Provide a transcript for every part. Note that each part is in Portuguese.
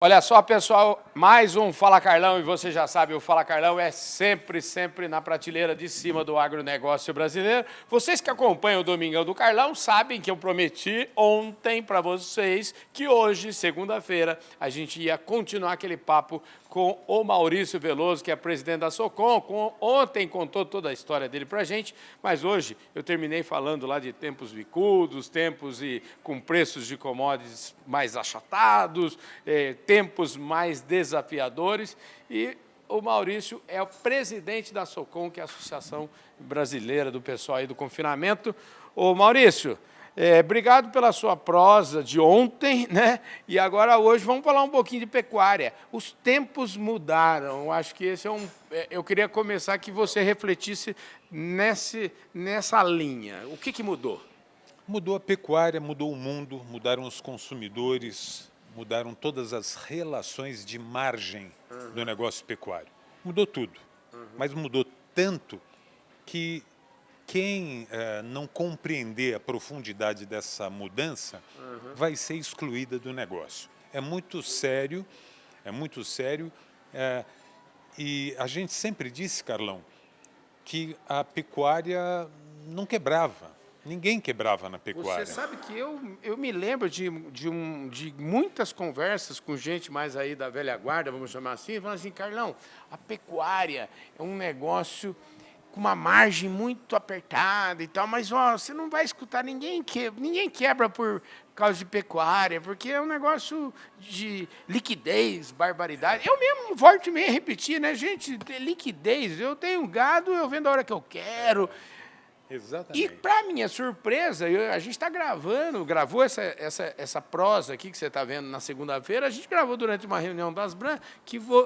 Olha só, pessoal, mais um Fala Carlão, e você já sabe, o Fala Carlão é sempre na prateleira de cima do agronegócio brasileiro. Vocês que acompanham o Domingão do Carlão sabem que eu prometi ontem para vocês que hoje, segunda-feira, a gente ia continuar aquele papo com o Maurício Veloso, que é presidente da Socom. Ontem contou toda a história dele para a gente, mas hoje eu terminei falando lá de tempos bicudos, tempos com preços de commodities mais achatados, tempos mais desafiadores, e o Maurício é o presidente da Socom, que é a Associação Brasileira do Pessoal aí do Confinamento. Ô, Maurício, obrigado pela sua prosa de ontem, né? E agora, hoje, vamos falar um pouquinho de pecuária. Os tempos mudaram, eu acho que esse é eu queria começar que você refletisse nessa linha. O que mudou? Mudou a pecuária, mudou o mundo, mudaram os consumidores, mudaram todas as relações de margem do negócio pecuário. Mudou tudo, mas mudou tanto que quem não compreender a profundidade dessa mudança vai ser excluída do negócio. É muito sério, e a gente sempre disse, Carlão, que a pecuária não quebrava. Ninguém quebrava na pecuária. Você sabe que eu me lembro de muitas conversas com gente mais aí da velha guarda, vamos chamar assim, falando assim, Carlão, a pecuária é um negócio com uma margem muito apertada e tal, mas ó, você não vai escutar ninguém quebra por causa de pecuária, porque é um negócio de liquidez, barbaridade. Eu mesmo volto e meio a repetir, né, gente, liquidez, eu tenho gado, eu vendo a hora que eu quero. Exatamente. E, para minha surpresa, a gente está gravou essa prosa aqui que você está vendo na segunda-feira, a gente gravou durante uma reunião das BRAM,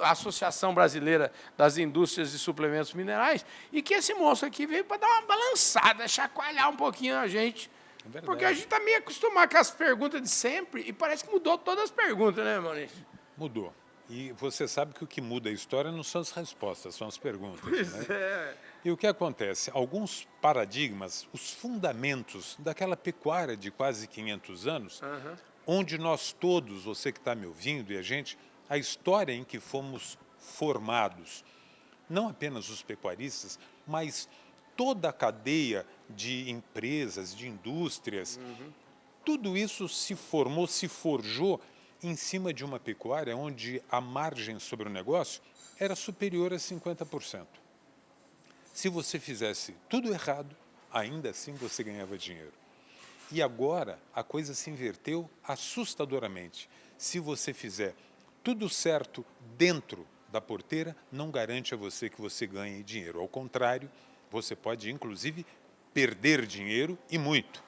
a Associação Brasileira das Indústrias de Suplementos Minerais, e que esse moço aqui veio para dar uma balançada, chacoalhar um pouquinho a gente. Porque a gente está meio acostumado com as perguntas de sempre, e parece que mudou todas as perguntas, né, Maurício? Mudou. E você sabe que o que muda a história não são as respostas, são as perguntas. Pois né? é. E o que acontece? Alguns paradigmas, os fundamentos daquela pecuária de quase 500 anos, onde nós todos, você que está me ouvindo e a gente, a história em que fomos formados, não apenas os pecuaristas, mas toda a cadeia de empresas, de indústrias, tudo isso se formou, se forjou em cima de uma pecuária onde a margem sobre o negócio era superior a 50%. Se você fizesse tudo errado, ainda assim você ganhava dinheiro. E agora a coisa se inverteu assustadoramente. Se você fizer tudo certo dentro da porteira, não garante a você que você ganhe dinheiro. Ao contrário, você pode, inclusive, perder dinheiro e muito.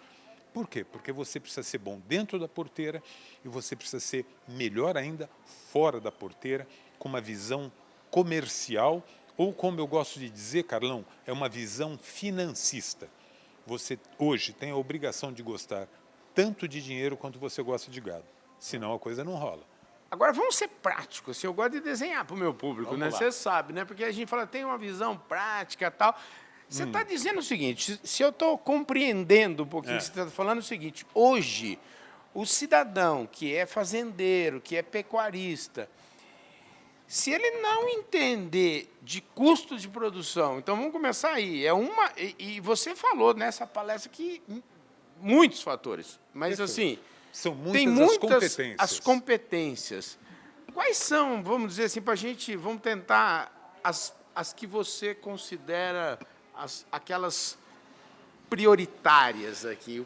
Por quê? Porque você precisa ser bom dentro da porteira e você precisa ser melhor ainda fora da porteira, com uma visão comercial, ou como eu gosto de dizer, Carlão, é uma visão financista. Você hoje tem a obrigação de gostar tanto de dinheiro quanto você gosta de gado, senão a coisa não rola. Agora, vamos ser práticos. Eu gosto de desenhar para o meu público, Vamos né? lá. Você sabe, né? Porque a gente fala, tem uma visão prática e tal. Você está dizendo o seguinte, se eu estou compreendendo um pouquinho o que você está falando, é o seguinte, hoje, o cidadão que é fazendeiro, que é pecuarista, se ele não entender de custo de produção, então vamos começar aí, e você falou nessa palestra que muitos fatores, mas assim, São tem muitas as competências. Quais são, vamos dizer assim, para a gente, vamos tentar, as que você considera aquelas prioritárias aqui?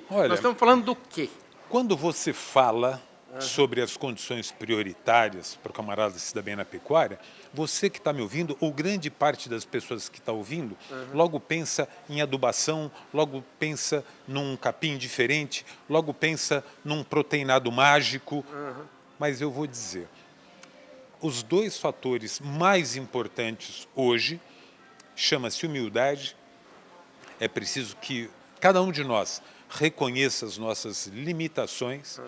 Olha, nós estamos falando do quê? quando você fala sobre as condições prioritárias para o camarada se dar bem na pecuária, você que está me ouvindo, ou grande parte das pessoas que está ouvindo, logo pensa em adubação, logo pensa num capim diferente, logo pensa num proteinado mágico. Mas eu vou dizer, os dois fatores mais importantes hoje chama-se humildade. É preciso que cada um de nós reconheça as nossas limitações,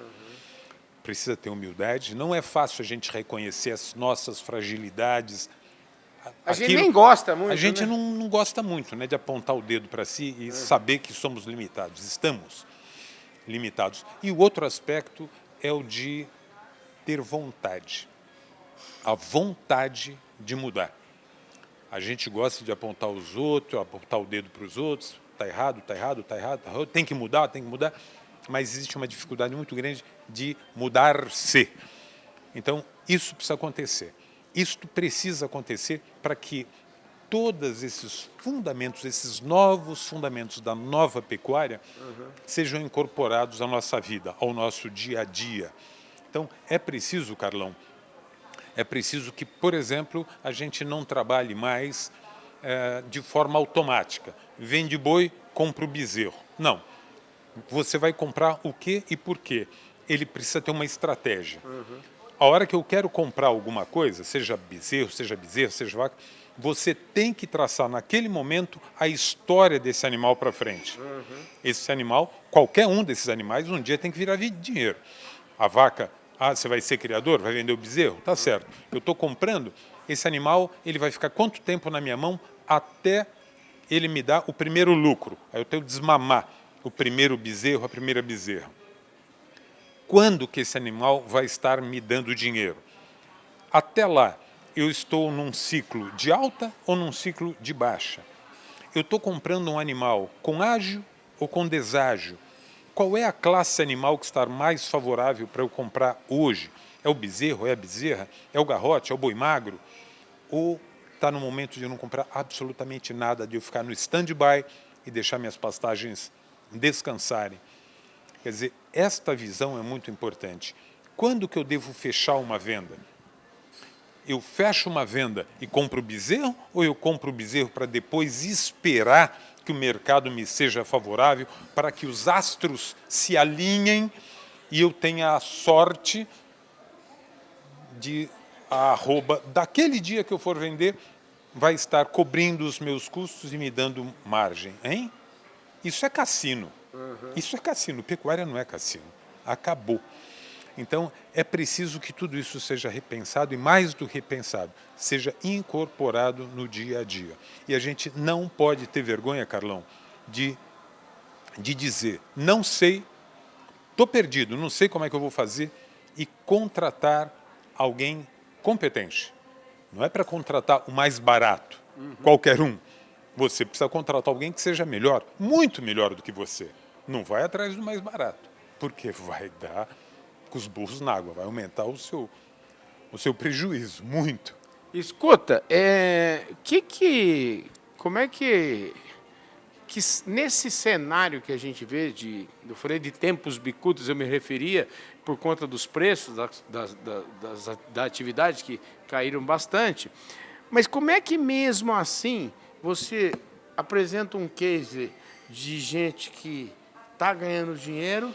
precisa ter humildade. Não é fácil a gente reconhecer as nossas fragilidades. A gente nem gosta muito, A gente né? não gosta muito, né, de apontar o dedo para si e saber que somos limitados. Estamos limitados. E o outro aspecto é o de ter vontade. A vontade de mudar. A gente gosta de apontar os outros, apontar o dedo para os outros, está errado, está errado, está errado, tá errado, tem que mudar, mas existe uma dificuldade muito grande de mudar-se. Então, isso precisa acontecer. Isto precisa acontecer para que todos esses fundamentos, esses novos fundamentos da nova pecuária sejam incorporados à nossa vida, ao nosso dia a dia. Então, é preciso, Carlão, é preciso que, por exemplo, a gente não trabalhe mais de forma automática. Vende boi, compra o bezerro. Não. Você vai comprar o quê e por quê? Ele precisa ter uma estratégia. A hora que eu quero comprar alguma coisa, seja bezerro, seja vaca, você tem que traçar naquele momento a história desse animal para frente. Esse animal, qualquer um desses animais, um dia tem que virar dinheiro. A vaca, você vai ser criador, vai vender o bezerro? Tá certo. Eu estou comprando, esse animal, ele vai ficar quanto tempo na minha mão até ele me dar o primeiro lucro? Aí eu tenho que desmamar o primeiro bezerro, a primeira bezerra. Quando que esse animal vai estar me dando dinheiro? Até lá, eu estou num ciclo de alta ou num ciclo de baixa? Eu estou comprando um animal com ágio ou com deságio? Qual é a classe animal que está mais favorável para eu comprar hoje? É o bezerro, é a bezerra, é o garrote, é o boi magro? Ou está no momento de eu não comprar absolutamente nada, de eu ficar no stand-by e deixar minhas pastagens descansarem? Quer dizer, esta visão é muito importante. Quando que eu devo fechar uma venda? Eu fecho uma venda e compro o bezerro, ou eu compro o bezerro para depois esperar que o mercado me seja favorável, para que os astros se alinhem e eu tenha a sorte de a arroba daquele dia que eu for vender vai estar cobrindo os meus custos e me dando margem, hein? Isso é cassino. Isso é cassino. Pecuária não é cassino. Acabou. Então, é preciso que tudo isso seja repensado e, mais do que repensado, seja incorporado no dia a dia. E a gente não pode ter vergonha, Carlão, de dizer, não sei, estou perdido, não sei como é que eu vou fazer, e contratar alguém competente. Não é para contratar o mais barato, qualquer um. Você precisa contratar alguém que seja melhor, muito melhor do que você. Não vai atrás do mais barato, porque vai dar com os burros na água, vai aumentar o seu prejuízo, muito. Escuta, como é que nesse cenário que a gente vê eu falei de tempos bicudos, eu me referia por conta dos preços da atividade que caíram bastante, mas como é que mesmo assim você apresenta um case de gente que está ganhando dinheiro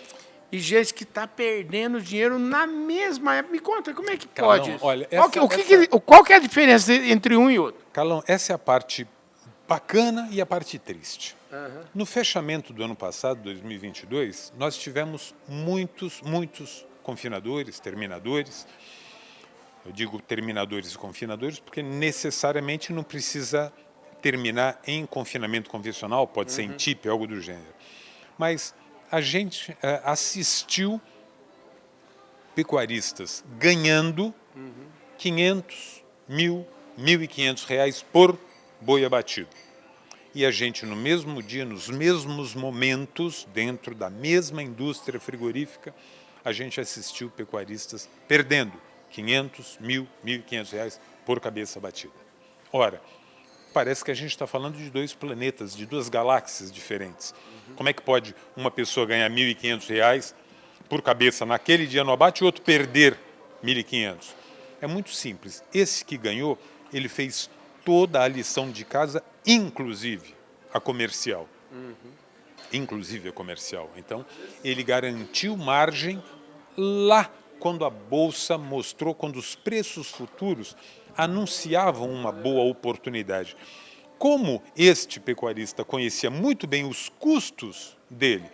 e gente que está perdendo dinheiro na mesma época? Me conta, como é que pode? Carlão, olha, qual que é a diferença entre um e outro? Carlão, essa é a parte bacana e a parte triste. No fechamento do ano passado, 2022, nós tivemos muitos confinadores, terminadores. Eu digo terminadores e confinadores porque necessariamente não precisa terminar em confinamento convencional, pode ser em TIP, algo do gênero. Mas a gente assistiu pecuaristas ganhando 500, 1.000, R$1.500 por boi abatido. E a gente, no mesmo dia, nos mesmos momentos, dentro da mesma indústria frigorífica, a gente assistiu pecuaristas perdendo 500, 1.000, R$1.500 por cabeça abatida. Ora, parece que a gente está falando de dois planetas, de duas galáxias diferentes. Como é que pode uma pessoa ganhar R$1.500 por cabeça naquele dia no abate e outro perder 1.500? É muito simples. Esse que ganhou, ele fez toda a lição de casa, inclusive a comercial. Inclusive a comercial. Então, ele garantiu margem lá quando a Bolsa mostrou, quando os preços futuros anunciavam uma boa oportunidade. Como este pecuarista conhecia muito bem os custos dele,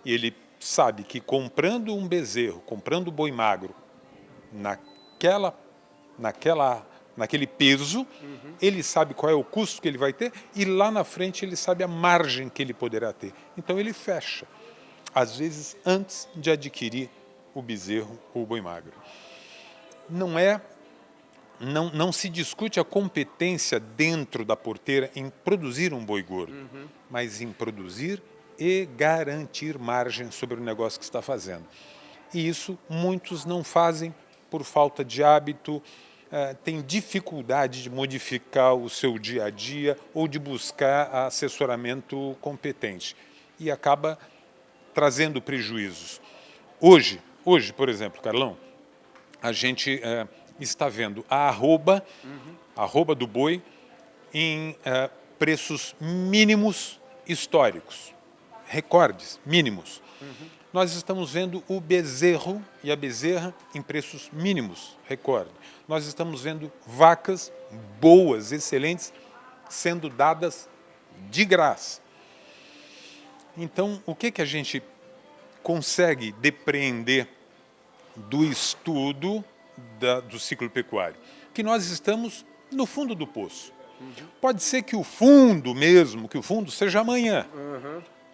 e ele sabe que comprando um bezerro, comprando boi magro, naquele peso, ele sabe qual é o custo que ele vai ter e lá na frente ele sabe a margem que ele poderá ter. Então ele fecha, às vezes antes de adquirir o bezerro ou o boi magro. não se discute a competência dentro da porteira em produzir um boi gordo, mas em produzir e garantir margem sobre o negócio que está fazendo. E isso muitos não fazem por falta de hábito, têm dificuldade de modificar o seu dia a dia ou de buscar assessoramento competente e acaba trazendo prejuízos. Hoje, por exemplo, Carlão, a gente está vendo a arroba do boi em preços mínimos históricos, recordes mínimos. Nós estamos vendo o bezerro e a bezerra em preços mínimos, recorde. Nós estamos vendo vacas boas, excelentes, sendo dadas de graça. Então, o que a gente consegue depreender do estudo do ciclo pecuário? Que nós estamos no fundo do poço. Pode ser que o fundo seja amanhã.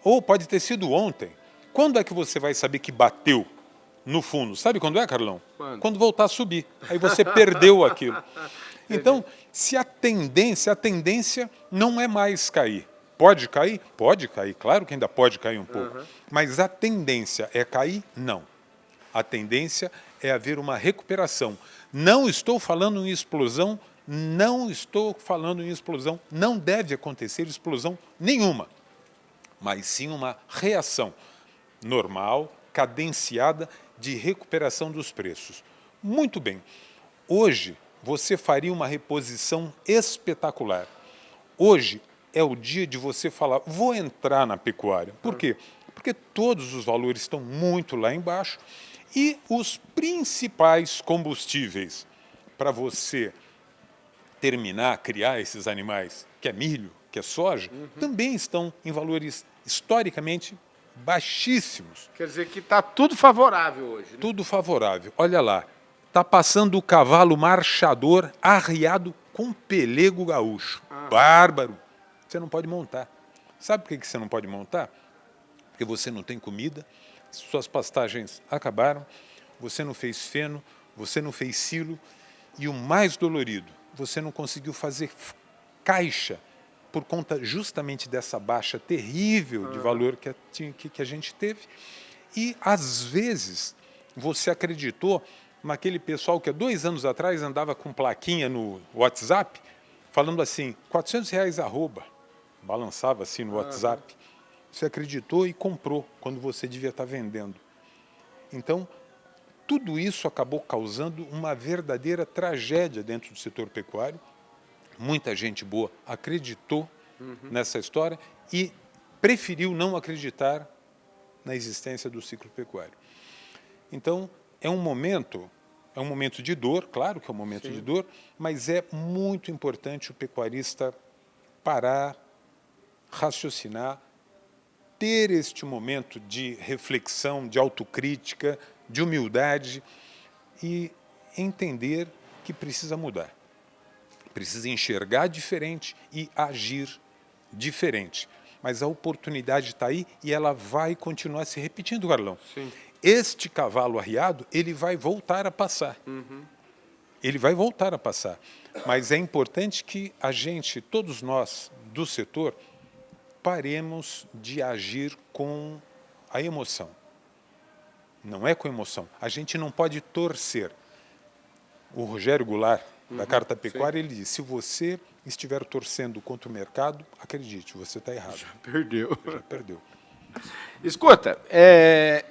Ou pode ter sido ontem. Quando é que você vai saber que bateu no fundo? Sabe quando é, Carlão? Quando voltar a subir. Aí você perdeu aquilo. Então, se a tendência não é mais cair. Pode cair? Pode cair. Claro que ainda pode cair um pouco. Mas a tendência é cair? Não. A tendência é haver uma recuperação. Não estou falando em explosão, não deve acontecer explosão nenhuma, mas sim uma reação normal, cadenciada de recuperação dos preços. Muito bem. Hoje você faria uma reposição espetacular. Hoje é o dia de você falar, vou entrar na pecuária. Por quê? Porque todos os valores estão muito lá embaixo e os principais combustíveis para você criar esses animais, que é milho, que é soja, também estão em valores historicamente baixíssimos. Quer dizer que está tudo favorável hoje. Né? Tudo favorável. Olha lá, está passando o cavalo marchador arriado com pelego gaúcho. Bárbaro. Você não pode montar. Sabe por que você não pode montar? Porque você não tem comida, suas pastagens acabaram, você não fez feno, você não fez silo e o mais dolorido, você não conseguiu fazer caixa por conta justamente dessa baixa terrível de valor que a gente teve. E, às vezes, você acreditou naquele pessoal que há 2 anos atrás andava com plaquinha no WhatsApp, falando assim, R$400 arroba, balançava assim no WhatsApp. Você acreditou e comprou quando você devia estar vendendo. Então, tudo isso acabou causando uma verdadeira tragédia dentro do setor pecuário. Muita gente boa acreditou nessa história e preferiu não acreditar na existência do ciclo pecuário. Então, é um momento de dor, claro que é um momento de dor, mas é muito importante o pecuarista parar, raciocinar, ter este momento de reflexão, de autocrítica, de humildade e entender que precisa mudar. Precisa enxergar diferente e agir diferente. Mas a oportunidade está aí e ela vai continuar se repetindo, Carlão. Sim. Este cavalo arriado, ele vai voltar a passar. Ele vai voltar a passar. Mas é importante que a gente, todos nós do setor, paremos de agir com a emoção. Não é com emoção. A gente não pode torcer. O Rogério Goulart, da Carta Pecuária, ele diz, se você estiver torcendo contra o mercado, acredite, você está errado. Já perdeu. Já perdeu. Escuta,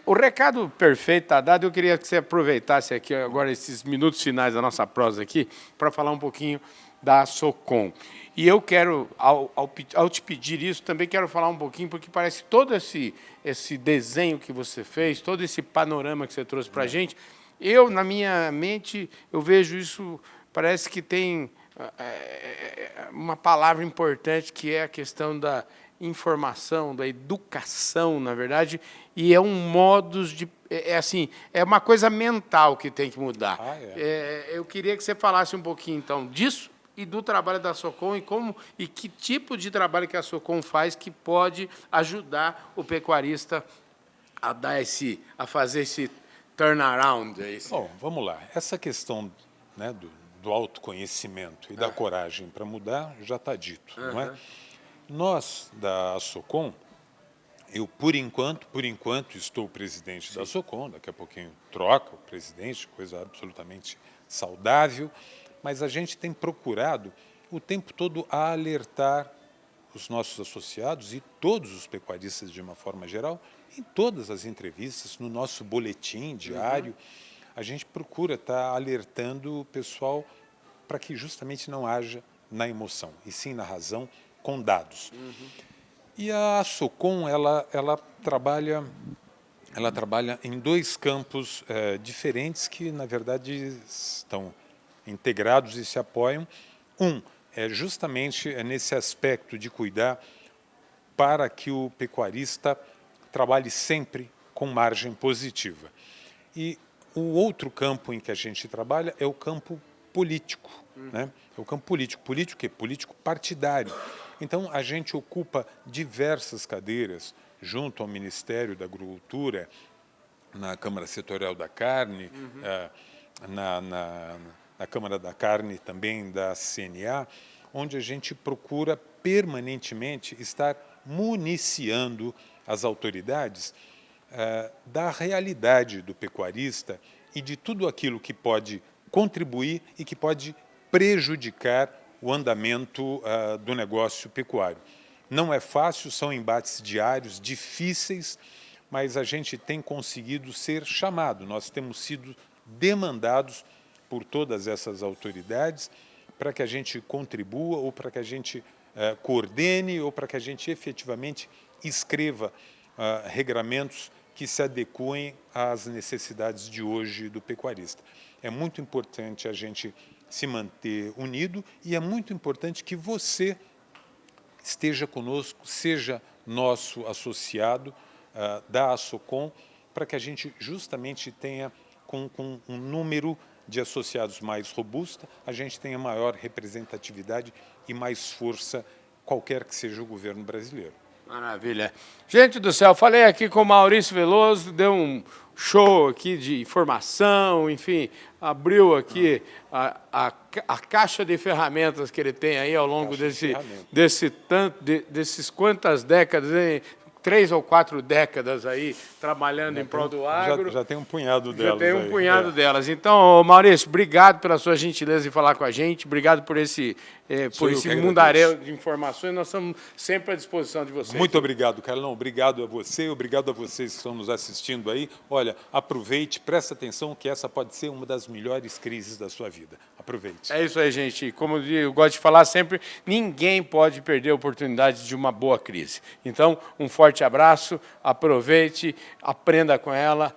o recado perfeito está dado. Eu queria que você aproveitasse aqui agora esses minutos finais da nossa prosa aqui para falar um pouquinho da Socom. E eu quero, ao te pedir isso, também quero falar um pouquinho, porque parece que todo esse desenho que você fez, todo esse panorama que você trouxe para a gente, na minha mente, eu vejo isso, parece que tem uma palavra importante, que é a questão da informação, da educação, na verdade, e é um modus de... é uma coisa mental que tem que mudar. Eu queria que você falasse um pouquinho, então, disso, e do trabalho da Socom e que tipo de trabalho que a Socom faz que pode ajudar o pecuarista a fazer turnaround aí? Bom, vamos lá. Essa questão, né, do autoconhecimento e da coragem para mudar já está dito, não é? Nós, da Socom, eu, por enquanto, estou presidente da Socom, daqui a pouquinho troca o presidente, coisa absolutamente saudável, mas a gente tem procurado o tempo todo alertar os nossos associados e todos os pecuaristas de uma forma geral, em todas as entrevistas, no nosso boletim diário, a gente procura estar alertando o pessoal para que justamente não haja na emoção, e sim na razão, com dados. E a Socom, ela trabalha em dois campos diferentes que, na verdade, estão integrados e se apoiam. Um é justamente nesse aspecto de cuidar para que o pecuarista trabalhe sempre com margem positiva. E o outro campo em que a gente trabalha é o campo político, né? É o campo político. Político o quê? Político partidário. Então, a gente ocupa diversas cadeiras junto ao Ministério da Agricultura, na Câmara Setorial da Carne, na Câmara da Carne também da CNA, onde a gente procura permanentemente estar municiando as autoridades da realidade do pecuarista e de tudo aquilo que pode contribuir e que pode prejudicar o andamento do negócio pecuário. Não é fácil, são embates diários, difíceis, mas a gente tem conseguido ser chamado, nós temos sido demandados por todas essas autoridades para que a gente contribua ou para que a gente coordene ou para que a gente efetivamente escreva regramentos que se adequem às necessidades de hoje do pecuarista. É muito importante a gente se manter unido e é muito importante que você esteja conosco, seja nosso associado da Socom, para que a gente justamente tenha, com um número de associados mais robusta, a gente tenha maior representatividade e mais força, qualquer que seja o governo brasileiro. Maravilha. Gente do céu, falei aqui com o Maurício Veloso, deu um show aqui de informação, enfim, abriu aqui a caixa de ferramentas que ele tem aí ao longo desses quantas décadas, hein? 3 ou 4 décadas aí trabalhando em prol do agro. Já tem um punhado delas. Já tem um punhado delas. Então, Maurício, obrigado pela sua gentileza de falar com a gente, obrigado por esse mundaréu de informações, nós estamos sempre à disposição de vocês. Muito obrigado, Carlão, obrigado a você, obrigado a vocês que estão nos assistindo aí. Olha, aproveite, presta atenção que essa pode ser uma das melhores crises da sua vida. Aproveite. É isso aí, gente. Como eu gosto de falar sempre, ninguém pode perder a oportunidade de uma boa crise. Então, um forte abraço, aproveite, aprenda com ela,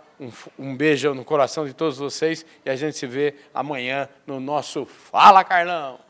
um beijo no coração de todos vocês e a gente se vê amanhã no nosso Fala Carlão!